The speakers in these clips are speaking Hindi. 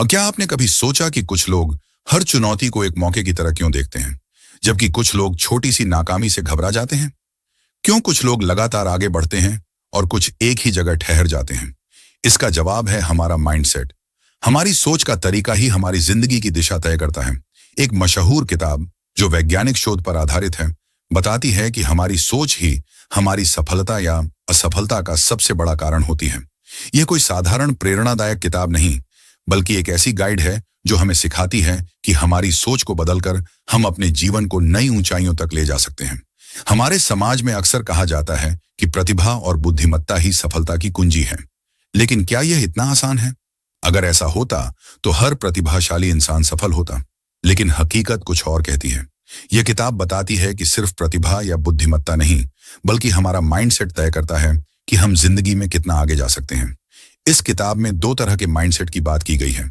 और क्या आपने कभी सोचा कि कुछ लोग हर चुनौती को एक मौके की तरह क्यों देखते हैं, जबकि कुछ लोग छोटी सी नाकामी से घबरा जाते हैं? क्यों कुछ लोग लगातार आगे बढ़ते हैं और कुछ एक ही जगह ठहर जाते हैं? इसका जवाब है हमारा माइंडसेट। हमारी सोच का तरीका ही हमारी जिंदगी की दिशा तय करता है। एक मशहूर किताब जो वैज्ञानिक शोध पर आधारित है बताती है कि हमारी सोच ही हमारी सफलता या असफलता का सबसे बड़ा कारण होती है। यह कोई साधारण प्रेरणादायक किताब नहीं, बल्कि एक ऐसी गाइड है जो हमें सिखाती है कि हमारी सोच को बदलकर हम अपने जीवन को नई ऊंचाइयों तक ले जा सकते हैं। हमारे समाज में अक्सर कहा जाता है कि प्रतिभा और बुद्धिमत्ता ही सफलता की कुंजी है, लेकिन क्या यह इतना आसान है? अगर ऐसा होता तो हर प्रतिभाशाली इंसान सफल होता, लेकिन हकीकत कुछ और कहती है। यह किताब बताती है कि सिर्फ प्रतिभा या बुद्धिमत्ता नहीं, बल्कि हमारा माइंडसेट तय करता है कि हम जिंदगी में कितना आगे जा सकते हैं। इस किताब में दो तरह के माइंडसेट की बात की गई है,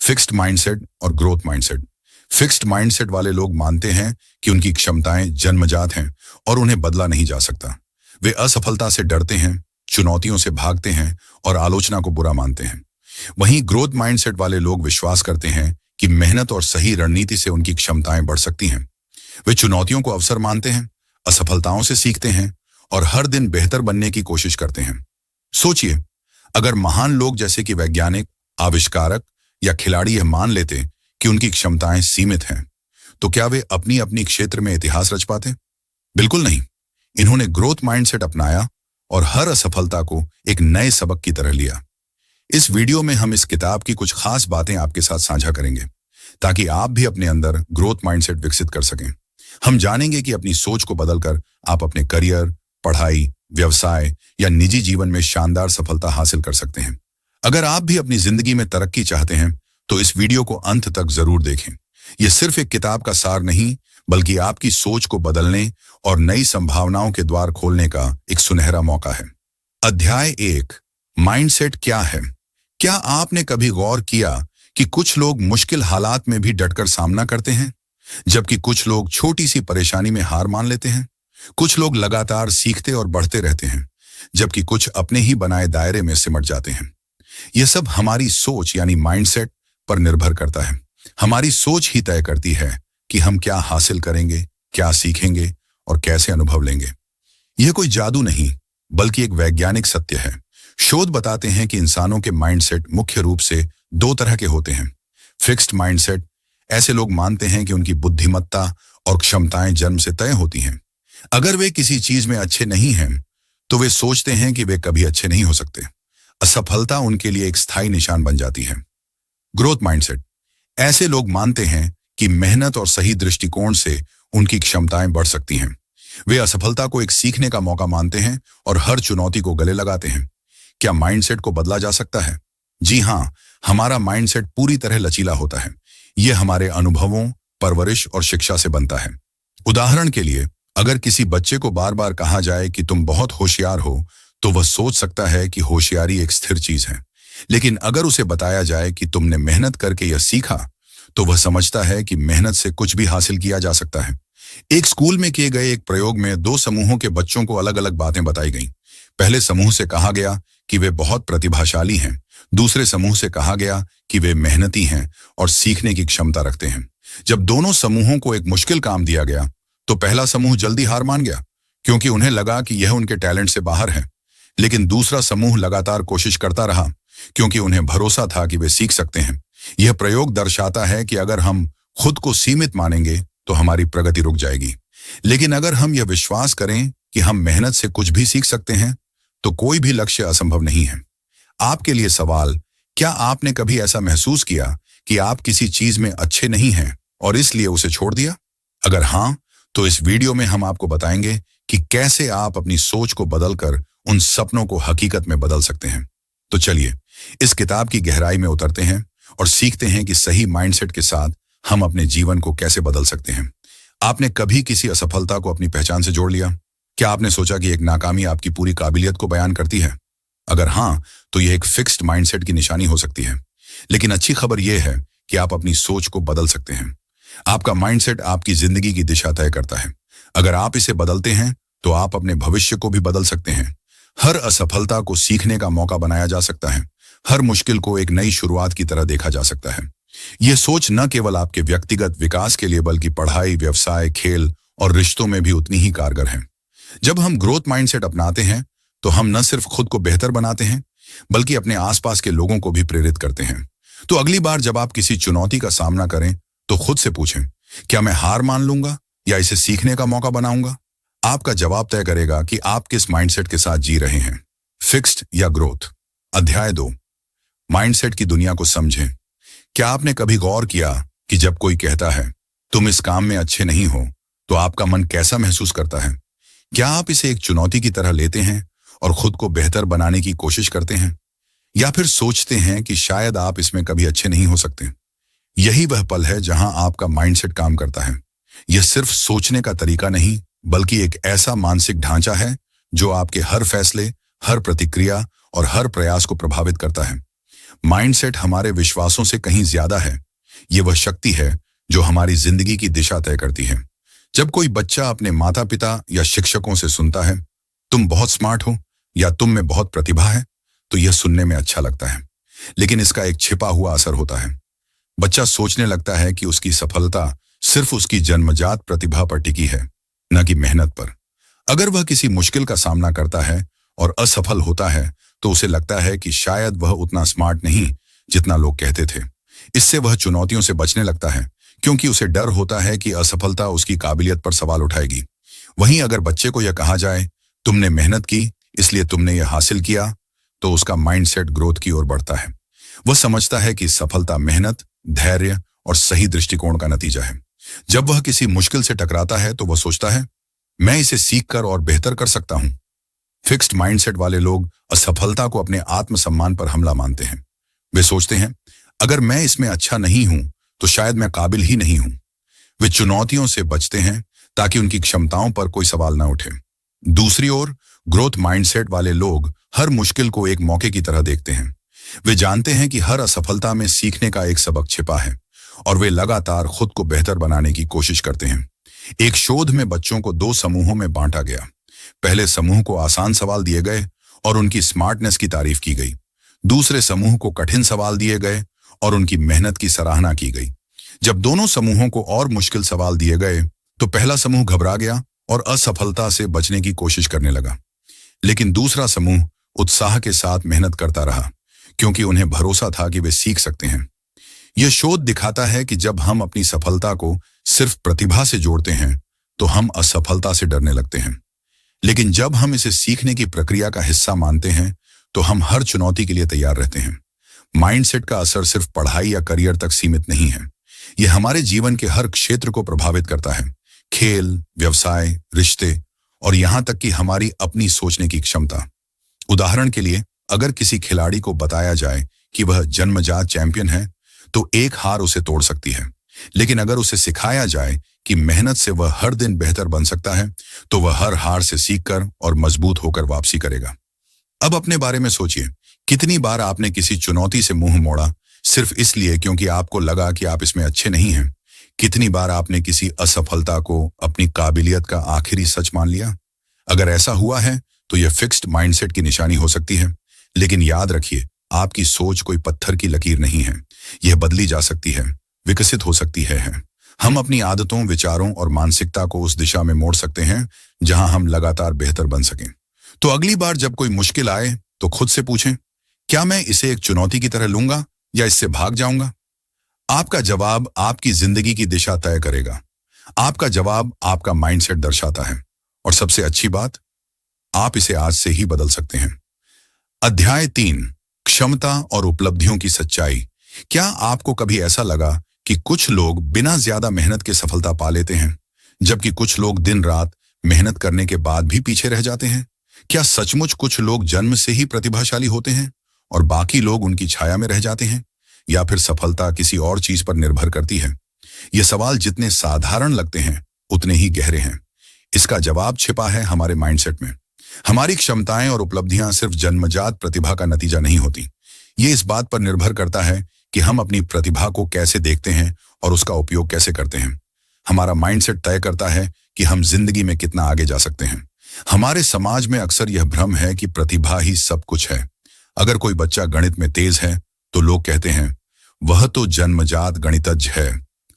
फिक्स्ड माइंडसेट और ग्रोथ माइंडसेट। फिक्स्ड माइंडसेट वाले लोग मानते हैं कि उनकी क्षमताएं जन्मजात हैं और उन्हें बदला नहीं जा सकता। वे असफलता से डरते हैं, चुनौतियों से भागते हैं और आलोचना को बुरा मानते हैं। वहीं ग्रोथ माइंडसेट वाले लोग विश्वास करते हैं कि मेहनत और सही रणनीति से उनकी क्षमताएं बढ़ सकती हैं। वे चुनौतियों को अवसर मानते हैं, असफलताओं से सीखते हैं और हर दिन बेहतर बनने की कोशिश करते हैं। सोचिए, अगर महान लोग जैसे कि वैज्ञानिक, आविष्कारक या खिलाड़ी यह मान लेते कि उनकी क्षमताएं सीमित हैं, तो क्या वे अपनी अपनी क्षेत्र में इतिहास रच पाते? बिल्कुल नहीं। इन्होंने ग्रोथ माइंडसेट अपनाया और हर असफलता को एक नए सबक की तरह लिया। इस वीडियो में हम इस किताब की कुछ खास बातें आपके साथ साझा करेंगे, ताकि आप भी अपने अंदर ग्रोथ माइंडसेट विकसित कर सकें। हम जानेंगे कि अपनी सोच को बदलकर आप अपने करियर, पढ़ाई, व्यवसाय या निजी जीवन में शानदार सफलता हासिल कर सकते हैं। अगर आप भी अपनी जिंदगी में तरक्की चाहते हैं तो इस वीडियो को अंत तक जरूर देखें। यह सिर्फ एक किताब का सार नहीं, बल्कि आपकी सोच को बदलने और नई संभावनाओं के द्वार खोलने का एक सुनहरा मौका है। अध्याय 1, माइंडसेट क्या है? क्या आपने कभी गौर किया कि कुछ लोग मुश्किल हालात में भी डटकर सामना करते हैं, जबकि कुछ लोग छोटी सी परेशानी में हार मान लेते हैं? कुछ लोग लगातार सीखते और बढ़ते रहते हैं, जबकि कुछ अपने ही बनाए दायरे में सिमट जाते हैं। यह सब हमारी सोच यानी माइंडसेट पर निर्भर करता है। हमारी सोच ही तय करती है कि हम क्या हासिल करेंगे, क्या सीखेंगे और कैसे अनुभव लेंगे। यह कोई जादू नहीं, बल्कि एक वैज्ञानिक सत्य है। शोध बताते हैं कि इंसानों के माइंडसेट मुख्य रूप से दो तरह के होते हैं। फिक्स्ड माइंडसेट, ऐसे लोग मानते हैं कि उनकी बुद्धिमत्ता और क्षमताएं जन्म से तय होती हैं। अगर वे किसी चीज में अच्छे नहीं हैं, तो वे सोचते हैं कि वे कभी अच्छे नहीं हो सकते। असफलता उनके लिए एक स्थायी निशान बन जाती है। ग्रोथ माइंडसेट, ऐसे लोग मानते हैं कि मेहनत और सही दृष्टिकोण से उनकी क्षमताएं बढ़ सकती हैं। वे असफलता को एक सीखने का मौका मानते हैं और हर चुनौती को गले लगाते हैं। क्या माइंडसेट को बदला जा सकता है? जी हाँ, हमारा माइंडसेट पूरी तरह लचीला होता है। यह हमारे अनुभवों, परवरिश और शिक्षा से बनता है। उदाहरण के लिए, अगर किसी बच्चे को बार बार कहा जाए कि तुम बहुत होशियार हो, तो वह सोच सकता है कि होशियारी एक स्थिर चीज है। लेकिन अगर उसे बताया जाए कि तुमने मेहनत करके यह सीखा, तो वह समझता है कि मेहनत से कुछ भी हासिल किया जा सकता है। एक स्कूल में किए गए एक प्रयोग में दो समूहों के बच्चों को अलग अलग बातें बताई गईं। पहले समूह से कहा गया कि वे बहुत प्रतिभाशाली हैं। दूसरे समूह से कहा गया कि वे मेहनती हैं और सीखने की क्षमता रखते हैं। जब दोनों समूहों को एक मुश्किल काम दिया गया, तो पहला समूह जल्दी हार मान गया, क्योंकि उन्हें लगा कि यह उनके टैलेंट से बाहर है। लेकिन दूसरा समूह लगातार कोशिश करता रहा, क्योंकि उन्हें भरोसा था कि वे सीख सकते हैं। यह प्रयोग दर्शाता है कि अगर हम खुद को सीमित मानेंगे तो हमारी प्रगति रुक जाएगी। लेकिन अगर हम यह विश्वास करें कि हम मेहनत से कुछ भी सीख सकते हैं, तो कोई भी लक्ष्य असंभव नहीं है। आपके लिए सवाल, क्या आपने कभी ऐसा महसूस किया कि आप किसी चीज में अच्छे नहीं हैं और इसलिए उसे छोड़ दिया? अगर हाँ, तो इस वीडियो में हम आपको बताएंगे कि कैसे आप अपनी सोच को बदलकर उन सपनों को हकीकत में बदल सकते हैं। तो चलिए इस किताब की गहराई में उतरते हैं और सीखते हैं कि सही माइंडसेट के साथ हम अपने जीवन को कैसे बदल सकते हैं। आपने कभी किसी असफलता को अपनी पहचान से जोड़ लिया? क्या आपने सोचा कि एक नाकामी आपकी पूरी काबिलियत को बयान करती है? अगर हाँ, तो यह एक फिक्स्ड माइंडसेट की निशानी हो सकती है। लेकिन अच्छी खबर यह है कि आप अपनी सोच को बदल सकते हैं। आपका माइंडसेट आपकी जिंदगी की दिशा तय करता है। अगर आप इसे बदलते हैं, तो आप अपने भविष्य को भी बदल सकते हैं। हर असफलता को सीखने का मौका बनाया जा सकता है। हर मुश्किल को एक नई शुरुआत की तरह देखा जा सकता है। यह सोच न केवल आपके व्यक्तिगत विकास के लिए बल्कि पढ़ाई, व्यवसाय, खेल और रिश्तों में भी उतनी ही कारगर है। जब हम ग्रोथ माइंडसेट अपनाते हैं तो हम न सिर्फ खुद को बेहतर बनाते हैं बल्कि अपने आसपास के लोगों को भी प्रेरित करते हैं। तो अगली बार जब आप किसी चुनौती का सामना करें तो खुद से पूछें, क्या मैं हार मान लूंगा या इसे सीखने का मौका बनाऊंगा? आपका जवाब तय करेगा कि आप किस माइंडसेट के साथ जी रहे हैं, फिक्स्ड या ग्रोथ। अध्याय 2, माइंडसेट की दुनिया को समझें। क्या आपने कभी गौर किया कि जब कोई कहता है तुम इस काम में अच्छे नहीं हो तो आपका मन कैसा महसूस करता है? क्या आप इसे एक चुनौती की तरह लेते हैं और खुद को बेहतर बनाने की कोशिश करते हैं, या फिर सोचते हैं कि शायद आप इसमें कभी अच्छे नहीं हो सकते? यही वह पल है जहां आपका माइंडसेट काम करता है। यह सिर्फ सोचने का तरीका नहीं बल्कि एक ऐसा मानसिक ढांचा है जो आपके हर फैसले, हर प्रतिक्रिया और हर प्रयास को प्रभावित करता है। माइंडसेट हमारे विश्वासों से कहीं ज्यादा है। यह वह शक्ति है जो हमारी जिंदगी की दिशा तय करती है। जब कोई बच्चा अपने माता पिता या शिक्षकों से सुनता है तुम बहुत स्मार्ट हो या तुम में बहुत प्रतिभा है, तो यह सुनने में अच्छा लगता है, लेकिन इसका एक छिपा हुआ असर होता है। बच्चा सोचने लगता है कि उसकी सफलता सिर्फ उसकी जन्मजात प्रतिभा पर टिकी है, न कि मेहनत पर। अगर वह किसी मुश्किल का सामना करता है और असफल होता है तो उसे लगता है कि शायद वह उतना स्मार्ट नहीं जितना लोग कहते थे। इससे वह चुनौतियों से बचने लगता है क्योंकि उसे डर होता है कि असफलता उसकी काबिलियत पर सवाल उठाएगी। वहीं अगर बच्चे को यह कहा जाए तुमने मेहनत की इसलिए तुमने यह हासिल किया, तो उसका माइंडसेट ग्रोथ की ओर बढ़ता है। वह समझता है कि सफलता मेहनत, धैर्य और सही दृष्टिकोण का नतीजा है। जब वह किसी मुश्किल से टकराता है तो वह सोचता है मैं इसे सीखकर और बेहतर कर सकता हूं। फिक्स्ड माइंडसेट वाले लोग असफलता को अपने आत्मसम्मान पर हमला मानते हैं। वे सोचते हैं अगर मैं इसमें अच्छा नहीं हूं तो शायद मैं काबिल ही नहीं हूं। वे चुनौतियों से बचते हैं ताकि उनकी क्षमताओं पर कोई सवाल न उठे। दूसरी ओर ग्रोथ माइंडसेट वाले लोग हर मुश्किल को एक मौके की तरह देखते हैं। वे जानते हैं कि हर असफलता में सीखने का एक सबक छिपा है और वे लगातार खुद को बेहतर बनाने की कोशिश करते हैं। एक शोध में बच्चों को 2 समूहों में बांटा गया। पहले समूह को आसान सवाल दिए गए और उनकी स्मार्टनेस की तारीफ की गई। दूसरे समूह को कठिन सवाल दिए गए और उनकी मेहनत की सराहना की गई। जब दोनों समूहों को और मुश्किल सवाल दिए गए तो पहला समूह घबरा गया और असफलता से बचने की कोशिश करने लगा, लेकिन दूसरा समूह उत्साह के साथ मेहनत करता रहा क्योंकि उन्हें भरोसा था कि वे सीख सकते हैं। यह शोध दिखाता है कि जब हम अपनी सफलता को सिर्फ प्रतिभा से जोड़ते हैं तो हम असफलता से डरने लगते हैं, लेकिन जब हम इसे सीखने की प्रक्रिया का हिस्सा मानते हैं तो हम हर चुनौती के लिए तैयार रहते हैं। माइंडसेट का असर सिर्फ पढ़ाई या करियर तक सीमित नहीं है, यह हमारे जीवन के हर क्षेत्र को प्रभावित करता है। खेल, व्यवसाय, रिश्ते और यहां तक कि हमारी अपनी सोचने की क्षमता। उदाहरण के लिए, अगर किसी खिलाड़ी को बताया जाए कि वह जन्मजात चैंपियन है तो एक हार उसे तोड़ सकती है, लेकिन अगर उसे सिखाया जाए कि मेहनत से वह हर दिन बेहतर बन सकता है तो वह हर हार से सीखकर और मजबूत होकर वापसी करेगा। अब अपने बारे में सोचिए, कितनी बार आपने किसी चुनौती से मुंह मोड़ा सिर्फ इसलिए क्योंकि आपको लगा कि आप इसमें अच्छे नहीं हैं? कितनी बार आपने किसी असफलता को अपनी काबिलियत का आखिरी सच मान लिया? अगर ऐसा हुआ है तो यह फिक्स्ड माइंडसेट की निशानी हो सकती है। लेकिन याद रखिए, आपकी सोच कोई पत्थर की लकीर नहीं है। यह बदली जा सकती है, विकसित हो सकती है। हम अपनी आदतों, विचारों और मानसिकता को उस दिशा में मोड़ सकते हैं जहां हम लगातार बेहतर बन सकें। तो अगली बार जब कोई मुश्किल आए तो खुद से पूछें, क्या मैं इसे एक चुनौती की तरह लूंगा या इससे भाग जाऊंगा? आपका जवाब आपकी जिंदगी की दिशा तय करेगा। आपका जवाब आपका माइंडसेट दर्शाता है, और सबसे अच्छी बात, आप इसे आज से ही बदल सकते हैं। अध्याय 3, क्षमता और उपलब्धियों की सच्चाई। क्या आपको कभी ऐसा लगा कि कुछ लोग बिना ज्यादा मेहनत के सफलता पा लेते हैं, जबकि कुछ लोग दिन रात मेहनत करने के बाद भी पीछे रह जाते हैं? क्या सचमुच कुछ लोग जन्म से ही प्रतिभाशाली होते हैं और बाकी लोग उनकी छाया में रह जाते हैं, या फिर सफलता किसी और चीज पर निर्भर करती है? ये सवाल जितने साधारण लगते हैं उतने ही गहरे हैं। इसका जवाब छिपा है हमारे माइंडसेट में। हमारी क्षमताएं और उपलब्धियां सिर्फ जन्मजात प्रतिभा का नतीजा नहीं होती। ये इस बात पर निर्भर करता है कि हम अपनी प्रतिभा को कैसे देखते हैं और उसका उपयोग कैसे करते हैं। हमारा माइंडसेट तय करता है कि हम जिंदगी में कितना आगे जा सकते हैं। हमारे समाज में अक्सर यह भ्रम है कि प्रतिभा ही सब कुछ है। अगर कोई बच्चा गणित में तेज है तो लोग कहते हैं वह तो जन्मजात गणितज्ञ है।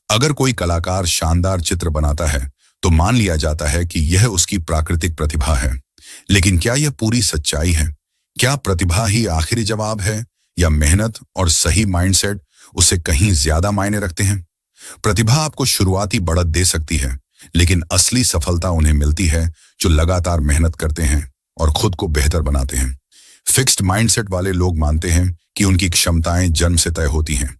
अगर कोई कलाकार शानदार चित्र बनाता है तो मान लिया जाता है कि यह उसकी प्राकृतिक प्रतिभा है। लेकिन क्या यह पूरी सच्चाई है? क्या प्रतिभा ही आखिरी जवाब है या मेहनत और सही माइंडसेट उसे कहीं ज्यादा मायने रखते हैं? प्रतिभा आपको शुरुआती बढ़त दे सकती है, लेकिन असली सफलता उन्हें मिलती है जो लगातार मेहनत करते हैं और खुद को बेहतर बनाते हैं। फिक्स्ड माइंडसेट वाले लोग मानते हैं कि उनकी क्षमताएं जन्म से तय होती हैं।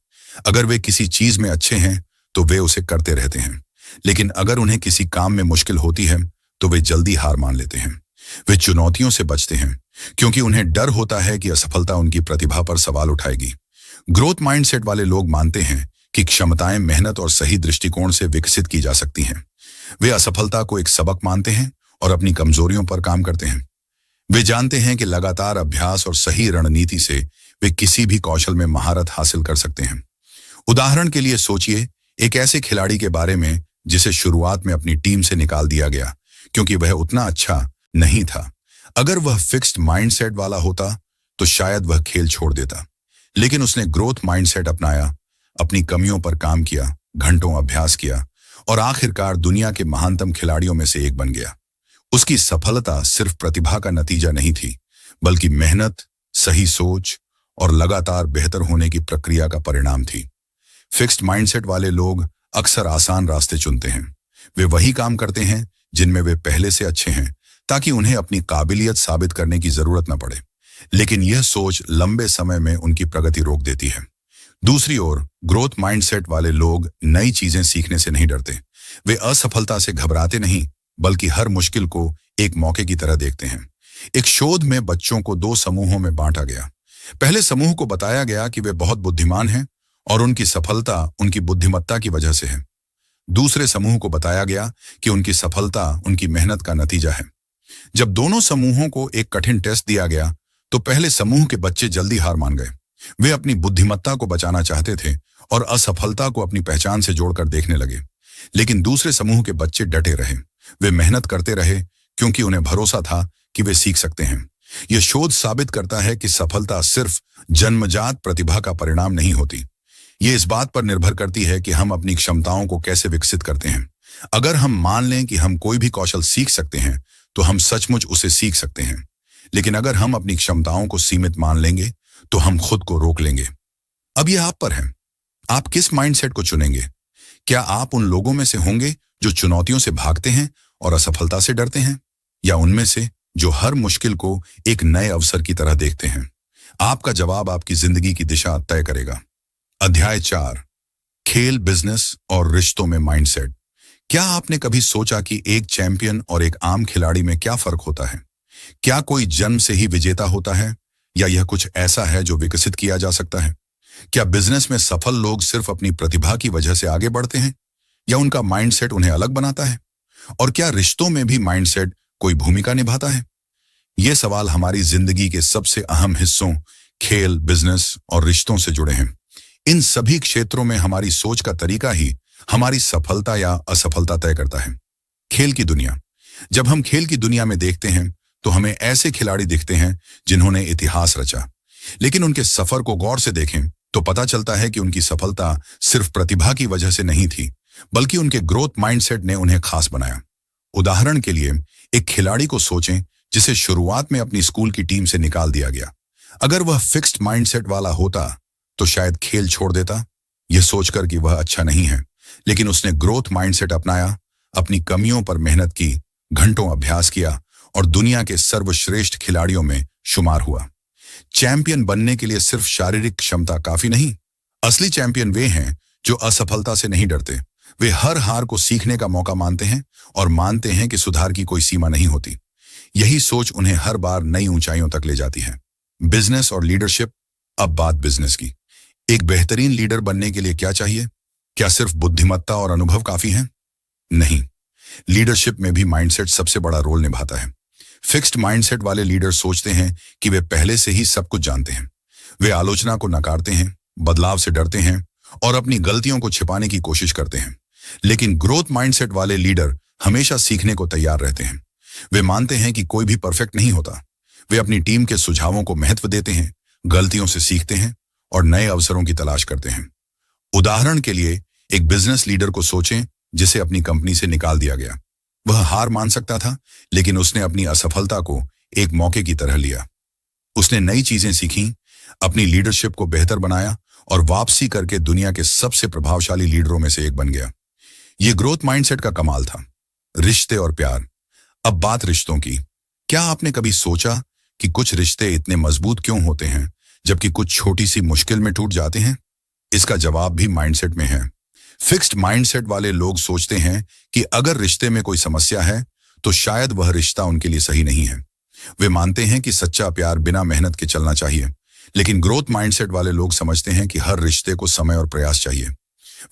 अगर वे किसी चीज में अच्छे हैं तो वे उसे करते रहते हैं, लेकिन अगर उन्हें किसी काम में मुश्किल होती है तो वे जल्दी हार मान लेते हैं। वे चुनौतियों से बचते हैं क्योंकि उन्हें डर होता है कि असफलता उनकी प्रतिभा पर सवाल उठाएगी। ग्रोथ माइंडसेट वाले लोग मानते हैं कि क्षमताएं मेहनत और सही दृष्टिकोण से विकसित की जा सकती हैं। वे असफलता को एक सबक मानते हैं और अपनी कमजोरियों पर काम करते हैं। वे जानते हैं कि लगातार अभ्यास और सही रणनीति से वे किसी भी कौशल में महारत हासिल कर सकते हैं। उदाहरण के लिए सोचिए एक ऐसे खिलाड़ी के बारे में जिसे शुरुआत में अपनी टीम से निकाल दिया गया क्योंकि वह उतना अच्छा नहीं था। अगर वह फिक्स्ड माइंडसेट वाला होता तो शायद वह खेल छोड़ देता, लेकिन उसने ग्रोथ माइंडसेट अपनाया, अपनी कमियों पर काम किया, घंटों अभ्यास किया और आखिरकार दुनिया के महानतम खिलाड़ियों में से एक बन गया। उसकी सफलता सिर्फ प्रतिभा का नतीजा नहीं थी, बल्कि मेहनत, सही सोच और लगातार बेहतर होने की प्रक्रिया का परिणाम थी। फिक्स्ड माइंडसेट वाले लोग अक्सर आसान रास्ते चुनते हैं। वे वही काम करते हैं जिनमें वे पहले से अच्छे हैं ताकि उन्हें अपनी काबिलियत साबित करने की जरूरत न पड़े, लेकिन यह सोच लंबे समय में उनकी प्रगति रोक देती है। दूसरी ओर ग्रोथ माइंडसेट वाले लोग नई चीजें सीखने से नहीं डरते। वे असफलता से घबराते नहीं, बल्कि हर मुश्किल को एक मौके की तरह देखते हैं। एक शोध में बच्चों को 2 समूहों में बांटा गया। पहले समूह को बताया गया कि वे बहुत बुद्धिमान हैं और उनकी सफलता उनकी बुद्धिमत्ता की वजह से है। दूसरे समूह को बताया गया कि उनकी सफलता उनकी मेहनत का नतीजा है। जब दोनों समूहों को एक कठिन टेस्ट दिया गया तो पहले समूह के बच्चे जल्दी हार मान गए। वे अपनी बुद्धिमत्ता को बचाना चाहते थे और असफलता को अपनी पहचान से जोड़कर देखने लगे। लेकिन दूसरे समूह के बच्चे डटे रहे। वे मेहनत करते रहे क्योंकि उन्हें भरोसा था कि वे सीख सकते हैं। यह शोध साबित करता है कि सफलता सिर्फ जन्मजात प्रतिभा का परिणाम नहीं होती। ये इस बात पर निर्भर करती है कि हम अपनी क्षमताओं को कैसे विकसित करते हैं। अगर हम मान लें कि हम कोई भी कौशल सीख सकते हैं तो हम सचमुच उसे सीख सकते हैं, लेकिन अगर हम अपनी क्षमताओं को सीमित मान लेंगे तो हम खुद को रोक लेंगे। अब यह आप पर है, आप किस माइंडसेट को चुनेंगे? क्या आप उन लोगों में से होंगे जो चुनौतियों से भागते हैं और असफलता से डरते हैं, या उनमें से जो हर मुश्किल को एक नए अवसर की तरह देखते हैं? आपका जवाब आपकी जिंदगी की दिशा तय करेगा। अध्याय 4, खेल, बिजनेस और रिश्तों में माइंडसेट। क्या आपने कभी सोचा कि एक चैंपियन और एक आम खिलाड़ी में क्या फर्क होता है? क्या कोई जन्म से ही विजेता होता है या यह कुछ ऐसा है जो विकसित किया जा सकता है? क्या बिजनेस में सफल लोग सिर्फ अपनी प्रतिभा की वजह से आगे बढ़ते हैं या उनका माइंडसेट उन्हें अलग बनाता है? और क्या रिश्तों में भी माइंडसेट कोई भूमिका निभाता है? ये सवाल हमारी जिंदगी के सबसे अहम हिस्सों खेल, बिजनेस और रिश्तों से जुड़े हैं। इन सभी क्षेत्रों में हमारी सोच का तरीका ही हमारी सफलता या असफलता तय करता है। खेल की दुनिया। जब हम खेल की दुनिया में देखते हैं तो हमें ऐसे खिलाड़ी दिखते हैं जिन्होंने इतिहास रचा, लेकिन उनके सफर को गौर से देखें तो पता चलता है कि उनकी सफलता सिर्फ प्रतिभा की वजह से नहीं थी, बल्कि उनके ग्रोथ माइंडसेट ने उन्हें खास बनाया। उदाहरण के लिए एक खिलाड़ी को सोचें जिसे शुरुआत में अपनी स्कूल की टीम से निकाल दिया गया। अगर वह फिक्स्ड माइंडसेट वाला होता तो शायद खेल छोड़ देता, यह सोचकर कि वह अच्छा नहीं है, लेकिन उसने ग्रोथ माइंडसेट अपनाया, अपनी कमियों पर मेहनत की, घंटों अभ्यास किया और दुनिया के सर्वश्रेष्ठ खिलाड़ियों में शुमार हुआ। चैंपियन बनने के लिए सिर्फ शारीरिक क्षमता काफी नहीं। असली चैंपियन वे हैं जो असफलता से नहीं डरते। वे हर हार को सीखने का मौका मानते हैं और मानते हैं कि सुधार की कोई सीमा नहीं होती। यही सोच उन्हें हर बार नई ऊंचाइयों तक ले जाती है। बिजनेस और लीडरशिप। अब बात बिजनेस की। एक बेहतरीन लीडर बनने के लिए क्या चाहिए? क्या सिर्फ बुद्धिमत्ता और अनुभव काफी है? नहीं, लीडरशिप में भी माइंडसेट सबसे बड़ा रोल निभाता है। फिक्स्ड माइंडसेट वाले लीडर सोचते हैं कि वे पहले से ही सब कुछ जानते हैं। वे आलोचना को नकारते हैं, बदलाव से डरते हैं और अपनी गलतियों को छिपाने की कोशिश करते हैं। लेकिन ग्रोथ माइंडसेट वाले लीडर हमेशा सीखने को तैयार रहते हैं। वे मानते हैं कि कोई भी परफेक्ट नहीं होता। वे अपनी टीम के सुझावों को महत्व देते हैं, गलतियों से सीखते हैं और नए अवसरों की तलाश करते हैं। उदाहरण के लिए एक बिजनेस लीडर को सोचें जिसे अपनी कंपनी से निकाल दिया गया। वह हार मान सकता था, लेकिन उसने अपनी असफलता को एक मौके की तरह लिया। उसने नई चीजें सीखी, अपनी लीडरशिप को बेहतर बनाया और वापसी करके दुनिया के सबसे प्रभावशाली लीडरों में से एक बन गया। यह ग्रोथ माइंडसेट का कमाल था। रिश्ते और प्यार। अब बात रिश्तों की। क्या आपने कभी सोचा कि कुछ रिश्ते इतने मजबूत क्यों होते हैं जबकि कुछ छोटी सी मुश्किल में टूट जाते हैं? इसका जवाब भी माइंडसेट में है। फिक्स्ड माइंडसेट वाले लोग सोचते हैं कि अगर रिश्ते में कोई समस्या है तो शायद वह रिश्ता उनके लिए सही नहीं है। वे मानते हैं कि सच्चा प्यार बिना मेहनत के चलना चाहिए। लेकिन ग्रोथ माइंडसेट वाले लोग समझते हैं कि हर रिश्ते को समय और प्रयास चाहिए।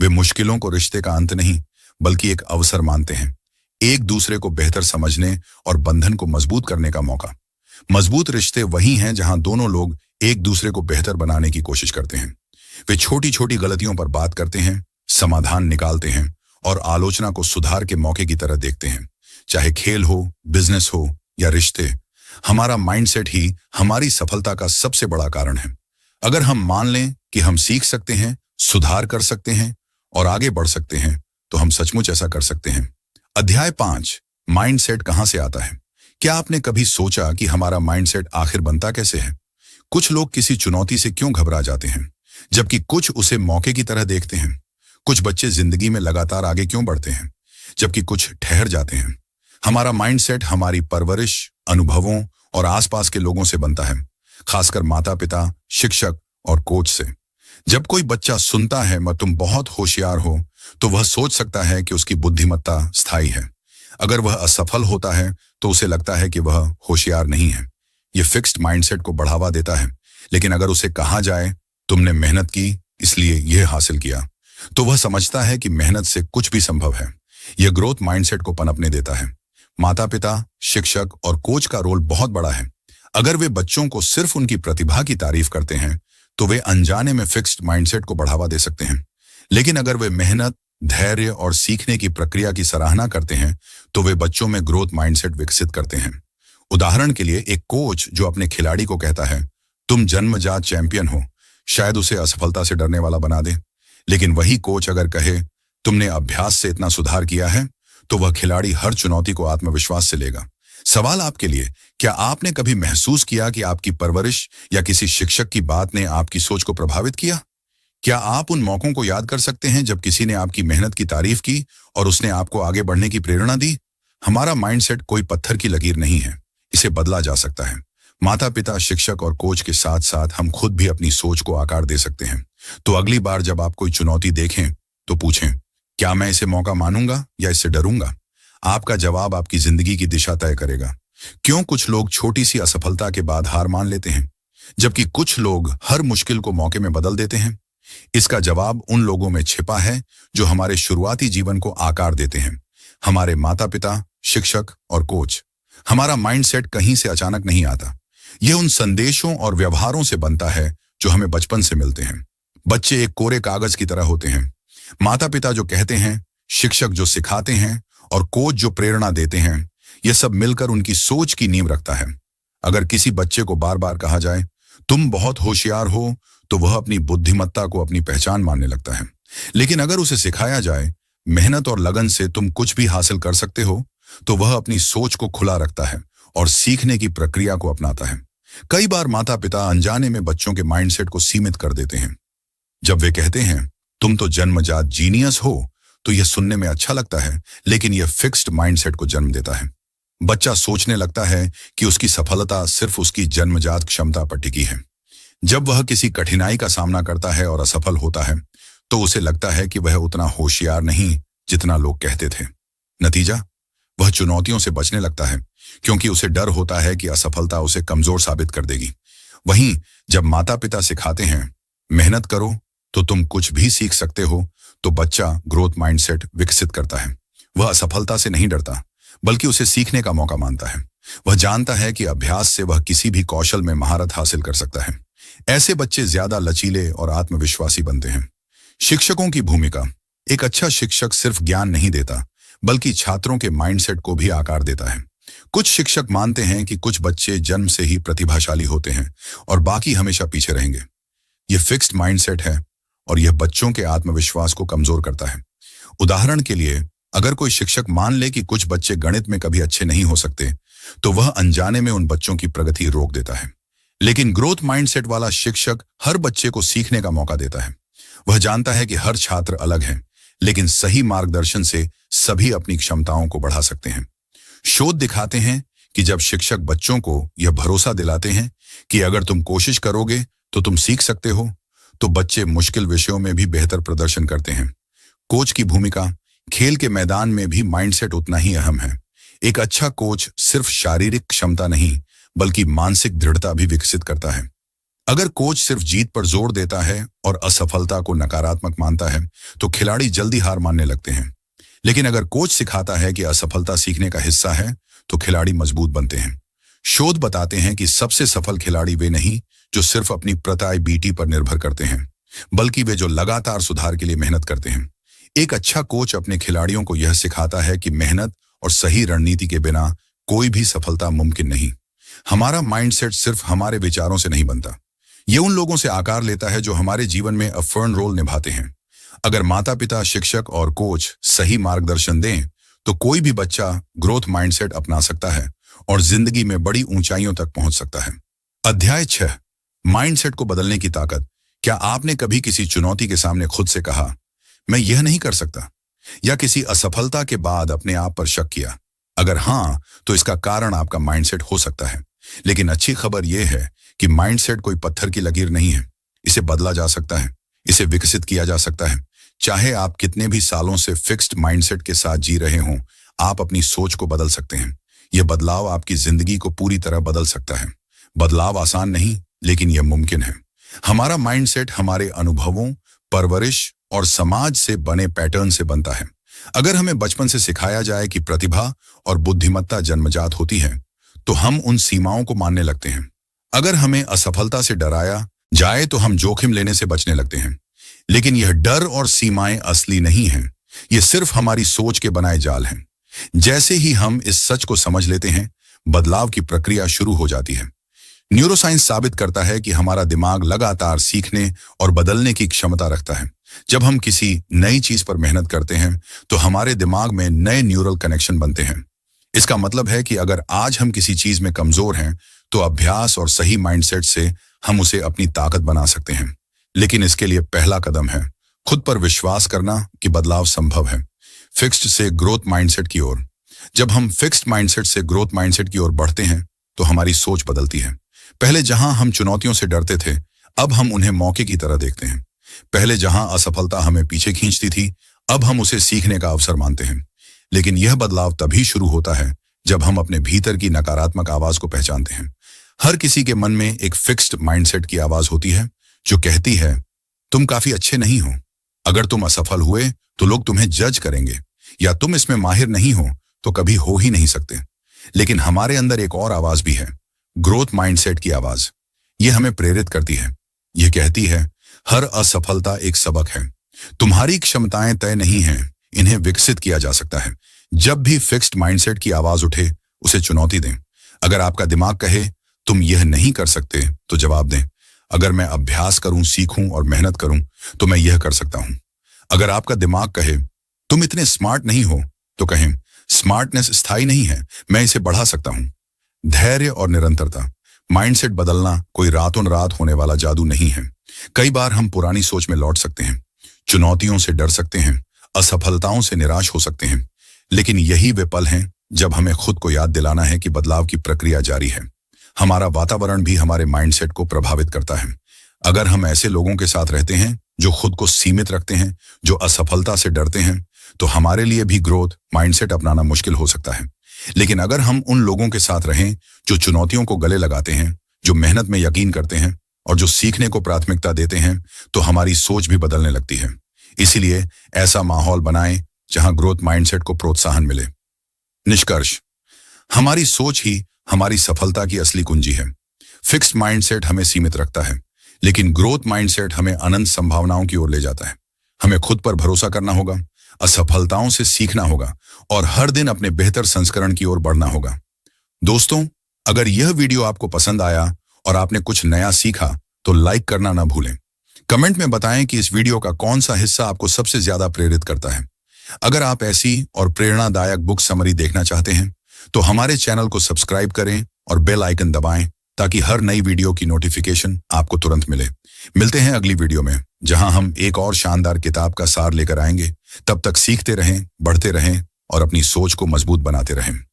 वे मुश्किलों को रिश्ते का अंत नहीं, बल्कि एक अवसर मानते हैं, एक दूसरे को बेहतर समझने और बंधन को मजबूत करने का मौका। मजबूत रिश्ते वही हैं जहां दोनों लोग एक दूसरे को बेहतर बनाने की कोशिश करते हैं। वे छोटी छोटी गलतियों पर बात करते हैं, समाधान निकालते हैं और आलोचना को सुधार के मौके की तरह देखते हैं। चाहे खेल हो, बिजनेस हो या रिश्ते, हमारा माइंडसेट ही हमारी सफलता का सबसे बड़ा कारण है। अगर हम मान लें कि हम सीख सकते हैं, सुधार कर सकते हैं और आगे बढ़ सकते हैं, तो हम सचमुच ऐसा कर सकते हैं। अध्याय 5, माइंडसेट कहां से आता है? क्या आपने कभी सोचा कि हमारा माइंडसेट आखिर बनता कैसे है? कुछ लोग किसी चुनौती से क्यों घबरा जाते हैं, जबकि कुछ उसे मौके की तरह देखते हैं? कुछ बच्चे जिंदगी में लगातार आगे क्यों बढ़ते हैं, जबकि कुछ ठहर जाते हैं? हमारा माइंडसेट हमारी परवरिश, अनुभवों और आसपास के लोगों से बनता है, खासकर माता पिता, शिक्षक और कोच से। जब कोई बच्चा सुनता है मैं तुम बहुत होशियार हो, तो वह सोच सकता है कि उसकी बुद्धिमत्ता स्थायी है। अगर वह असफल होता है तो उसे लगता है कि वह होशियार नहीं है। यह फिक्स्ड माइंडसेट को बढ़ावा देता है। लेकिन अगर उसे कहा जाए तुमने मेहनत की इसलिए यह हासिल किया, तो वह समझता है कि मेहनत से कुछ भी संभव है। यह ग्रोथ माइंडसेट को पनपने देता है। माता पिता, शिक्षक और कोच का रोल बहुत बड़ा है। अगर वे बच्चों को सिर्फ उनकी प्रतिभा की तारीफ करते हैं तो वे अनजाने में फिक्स्ड माइंडसेट को बढ़ावा दे सकते हैं। लेकिन अगर वे मेहनत, धैर्य और सीखने की प्रक्रिया की सराहना करते हैं तो वे बच्चों में ग्रोथ माइंडसेट विकसित करते हैं। उदाहरण के लिए एक कोच जो अपने खिलाड़ी को कहता है तुम जन्मजात चैंपियन हो, शायद उसे असफलता से डरने वाला बना दे। लेकिन वही कोच अगर कहे तुमने अभ्यास से इतना सुधार किया है, तो वह खिलाड़ी हर चुनौती को आत्मविश्वास से लेगा। सवाल आपके लिए, क्या आपने कभी महसूस किया कि आपकी परवरिश या किसी शिक्षक की बात ने आपकी सोच को प्रभावित किया? क्या आप उन मौकों को याद कर सकते हैं जब किसी ने आपकी मेहनत की तारीफ की और उसने आपको आगे बढ़ने की प्रेरणा दी? हमारा माइंडसेट कोई पत्थर की लकीर नहीं है, इसे बदला जा सकता है। माता पिता, शिक्षक और कोच के साथ साथ हम खुद भी अपनी सोच को आकार दे सकते हैं। तो अगली बार जब आप कोई चुनौती देखें तो पूछें, क्या मैं इसे मौका मानूंगा या इससे डरूंगा? आपका जवाब आपकी जिंदगी की दिशा तय करेगा। क्यों कुछ लोग छोटी सी असफलता के बाद हार मान लेते हैं, जबकि कुछ लोग हर मुश्किल को मौके में बदल देते हैं? इसका जवाब उन लोगों में छिपा है जो हमारे शुरुआती जीवन को आकार देते हैं। हमारे माता पिता, शिक्षक और कोच। हमारा माइंडसेट कहीं से अचानक नहीं आता। यह उन संदेशों और व्यवहारों से बनता है जो हमें बचपन से मिलते हैं। बच्चे एक कोरे कागज की तरह होते हैं। माता पिता जो कहते हैं, शिक्षक जो सिखाते हैं और कोच जो प्रेरणा देते हैं, यह सब मिलकर उनकी सोच की नींव रखता है। अगर किसी बच्चे को बार बार कहा जाए तुम बहुत होशियार हो, तो वह अपनी बुद्धिमत्ता को अपनी पहचान मानने लगता है। लेकिन अगर उसे सिखाया जाए मेहनत और लगन से तुम कुछ भी हासिल कर सकते हो, तो वह अपनी सोच को खुला रखता है और सीखने की प्रक्रिया को अपनाता है। कई बार माता पिता अनजाने में बच्चों के माइंडसेट को सीमित कर देते हैं। जब वे कहते हैं तुम तो जन्मजात जीनियस हो, तो यह सुनने में अच्छा लगता है, लेकिन यह फिक्स्ड माइंडसेट को जन्म देता है। बच्चा सोचने लगता है कि उसकी सफलता सिर्फ उसकी जन्मजात क्षमता पर टिकी है। जब वह किसी कठिनाई का सामना करता है और असफल होता है, तो उसे लगता है कि वह उतना होशियार नहीं जितना लोग कहते थे। नतीजा, वह चुनौतियों से बचने लगता है, क्योंकि उसे डर होता है कि असफलता उसे कमजोर साबित कर देगी। वहीं जब माता पिता सिखाते हैं मेहनत करो तो तुम कुछ भी सीख सकते हो, तो बच्चा ग्रोथ माइंडसेट विकसित करता है। वह असफलता से नहीं डरता, बल्कि उसे सीखने का मौका मानता है। वह जानता है कि अभ्यास से वह किसी भी कौशल में महारत हासिल कर सकता है। ऐसे बच्चे ज्यादा लचीले और आत्मविश्वासी बनते हैं। शिक्षकों की भूमिका। एक अच्छा शिक्षक सिर्फ ज्ञान नहीं देता, बल्कि छात्रों के माइंडसेट को भी आकार देता है। कुछ शिक्षक मानते हैं कि कुछ बच्चे जन्म से ही प्रतिभाशाली होते हैं और बाकी हमेशा पीछे रहेंगे। यह फिक्स्ड माइंडसेट है और यह बच्चों के आत्मविश्वास को कमजोर करता है। उदाहरण के लिए, अगर कोई शिक्षक मान ले कि कुछ बच्चे गणित में कभी अच्छे नहीं हो सकते, तो वह अनजाने में उन बच्चों की प्रगति रोक देता है। लेकिन ग्रोथ माइंडसेट वाला शिक्षक हर बच्चे को सीखने का मौका देता है। वह जानता है कि हर छात्र अलग है, लेकिन सही मार्गदर्शन से सभी अपनी क्षमताओं को बढ़ा सकते हैं। शोध दिखाते हैं कि जब शिक्षक बच्चों को यह भरोसा दिलाते हैं कि अगर तुम कोशिश करोगे तो तुम सीख सकते हो, तो बच्चे मुश्किल विषयों में भी बेहतर प्रदर्शन करते हैं। कोच की भूमिका खेल के मैदान में भी माइंडसेट उतना ही अहम है। एक अच्छा कोच सिर्फ शारीरिक क्षमता नहीं, बल्कि मानसिक दृढ़ता भी विकसित करता है। अगर कोच सिर्फ जीत पर जोर देता है और असफलता को नकारात्मक मानता है, तो खिलाड़ी जल्दी हार मानने लगते हैं। लेकिन अगर कोच सिखाता है कि असफलता सीखने का हिस्सा है, तो खिलाड़ी मजबूत बनते हैं। शोध बताते हैं कि सबसे सफल खिलाड़ी वे नहीं जो सिर्फ अपनी प्रतिभा पर निर्भर करते हैं, बल्कि वे जो लगातार सुधार के लिए मेहनत करते हैं। एक अच्छा कोच अपने खिलाड़ियों को यह सिखाता है कि मेहनत और सही रणनीति के बिना कोई भी सफलता मुमकिन नहीं। हमारा माइंडसेट सिर्फ हमारे विचारों से नहीं बनता, ये उन लोगों से आकार लेता है जो हमारे जीवन में अफर्न रोल निभाते हैं। अगर माता पिता, शिक्षक और कोच सही मार्गदर्शन दें, तो कोई भी बच्चा ग्रोथ माइंडसेट अपना सकता है और जिंदगी में बड़ी ऊंचाइयों तक पहुंच सकता है। अध्याय 6, माइंडसेट को बदलने की ताकत। क्या आपने कभी किसी चुनौती के सामने खुद से कहा, मैं यह नहीं कर सकता, या किसी असफलता के बाद अपने आप पर शक किया? अगर हाँ, तो इसका कारण आपका माइंडसेट हो सकता है। लेकिन अच्छी खबर यह है कि माइंडसेट कोई पत्थर की लकीर नहीं है। इसे बदला जा सकता है, इसे विकसित किया जा सकता है। चाहे आप कितने भी सालों से फिक्स्ड माइंडसेट के साथ जी रहे हों, आप अपनी सोच को बदल सकते हैं। यह बदलाव आपकी जिंदगी को पूरी तरह बदल सकता है। बदलाव आसान नहीं, लेकिन यह मुमकिन है। हमारा माइंडसेट हमारे अनुभवों, परवरिश और समाज से बने पैटर्न से बनता है। अगर हमें बचपन से सिखाया जाए कि प्रतिभा और बुद्धिमत्ता जन्मजात होती है, तो हम उन सीमाओं को मानने लगते हैं। अगर हमें असफलता से डराया जाए, तो हम जोखिम लेने से बचने लगते हैं। लेकिन यह डर और सीमाएं असली नहीं हैं, ये सिर्फ हमारी सोच के बनाए जाल हैं। जैसे ही हम इस सच को समझ लेते हैं, बदलाव की प्रक्रिया शुरू हो जाती है। न्यूरोसाइंस साबित करता है कि हमारा दिमाग लगातार सीखने और बदलने की क्षमता रखता है। जब हम किसी नई चीज पर मेहनत करते हैं, तो हमारे दिमाग में नए न्यूरल कनेक्शन बनते हैं। इसका मतलब है कि अगर आज हम किसी चीज में कमजोर हैं, तो अभ्यास और सही माइंडसेट से हम उसे अपनी ताकत बना सकते हैं। लेकिन इसके लिए पहला कदम है खुद पर विश्वास करना कि बदलाव संभव है। फिक्स्ड से ग्रोथ माइंडसेट की ओर। जब हम फिक्स्ड माइंडसेट से ग्रोथ माइंडसेट की ओर बढ़ते हैं, तो हमारी सोच बदलती है। पहले जहां हम चुनौतियों से डरते थे, अब हम उन्हें मौके की तरह देखते हैं। पहले जहां असफलता हमें पीछे खींचती थी, अब हम उसे सीखने का अवसर मानते हैं। लेकिन यह बदलाव तभी शुरू होता है जब हम अपने भीतर की नकारात्मक आवाज को पहचानते हैं। हर किसी के मन में एक फिक्स्ड माइंडसेट की आवाज होती है जो कहती है, तुम काफी अच्छे नहीं हो, अगर तुम असफल हुए तो लोग तुम्हें जज करेंगे, या तुम इसमें माहिर नहीं हो तो कभी हो ही नहीं सकते। लेकिन हमारे अंदर एक और आवाज भी है, ग्रोथ माइंडसेट की आवाज। यह हमें प्रेरित करती है। यह कहती है, हर असफलता एक सबक है, तुम्हारी क्षमताएं तय नहीं हैं, इन्हें विकसित किया जा सकता है। जब भी फिक्स्ड माइंडसेट की आवाज उठे, उसे चुनौती दें। अगर आपका दिमाग कहे तुम यह नहीं कर सकते, तो जवाब दें, अगर मैं अभ्यास करूं, सीखूं और मेहनत करूं, तो मैं यह कर सकता हूं। अगर आपका दिमाग कहे तुम इतने स्मार्ट नहीं हो, तो कहें, स्मार्टनेस स्थायी नहीं है, मैं इसे बढ़ा सकता हूं। धैर्य और निरंतरता। माइंडसेट बदलना कोई रातों रात होने वाला जादू नहीं है। कई बार हम पुरानी सोच में लौट सकते हैं, चुनौतियों से डर सकते हैं, असफलताओं से निराश हो सकते हैं, लेकिन यही वे पल हैं जब हमें खुद को याद दिलाना है कि बदलाव की प्रक्रिया जारी है। हमारा वातावरण भी हमारे माइंडसेट को प्रभावित करता है। अगर हम ऐसे लोगों के साथ रहते हैं जो खुद को सीमित रखते हैं, जो असफलता से डरते हैं, तो हमारे लिए भी ग्रोथ माइंडसेट अपनाना मुश्किल हो सकता है। लेकिन अगर हम उन लोगों के साथ रहें जो चुनौतियों को गले लगाते हैं, जो मेहनत में यकीन करते हैं और जो सीखने को प्राथमिकता देते हैं, तो हमारी सोच भी बदलने लगती है। इसीलिए ऐसा माहौल बनाएं जहां ग्रोथ माइंडसेट को प्रोत्साहन मिले। निष्कर्ष, हमारी सोच ही हमारी सफलता की असली कुंजी है। फिक्स्ड माइंडसेट हमें सीमित रखता है, लेकिन ग्रोथ माइंडसेट हमें अनंत संभावनाओं की ओर ले जाता है। हमें खुद पर भरोसा करना होगा, असफलताओं से सीखना होगा और हर दिन अपने बेहतर संस्करण की ओर बढ़ना होगा। दोस्तों, अगर यह वीडियो आपको पसंद आया और आपने कुछ नया सीखा तो लाइक करना ना भूलें। कमेंट में बताएं कि इस वीडियो का कौन सा हिस्सा आपको सबसे ज्यादा प्रेरित करता है। अगर आप ऐसी और प्रेरणादायक बुक समरी देखना चाहते हैं तो हमारे चैनल को सब्सक्राइब करें और बेल आइकन दबाएं ताकि हर नई वीडियो की नोटिफिकेशन आपको तुरंत मिले। मिलते हैं अगली वीडियो में, जहां हम एक और शानदार किताब का सार लेकर आएंगे। तब तक सीखते रहें, बढ़ते रहें और अपनी सोच को मजबूत बनाते रहें।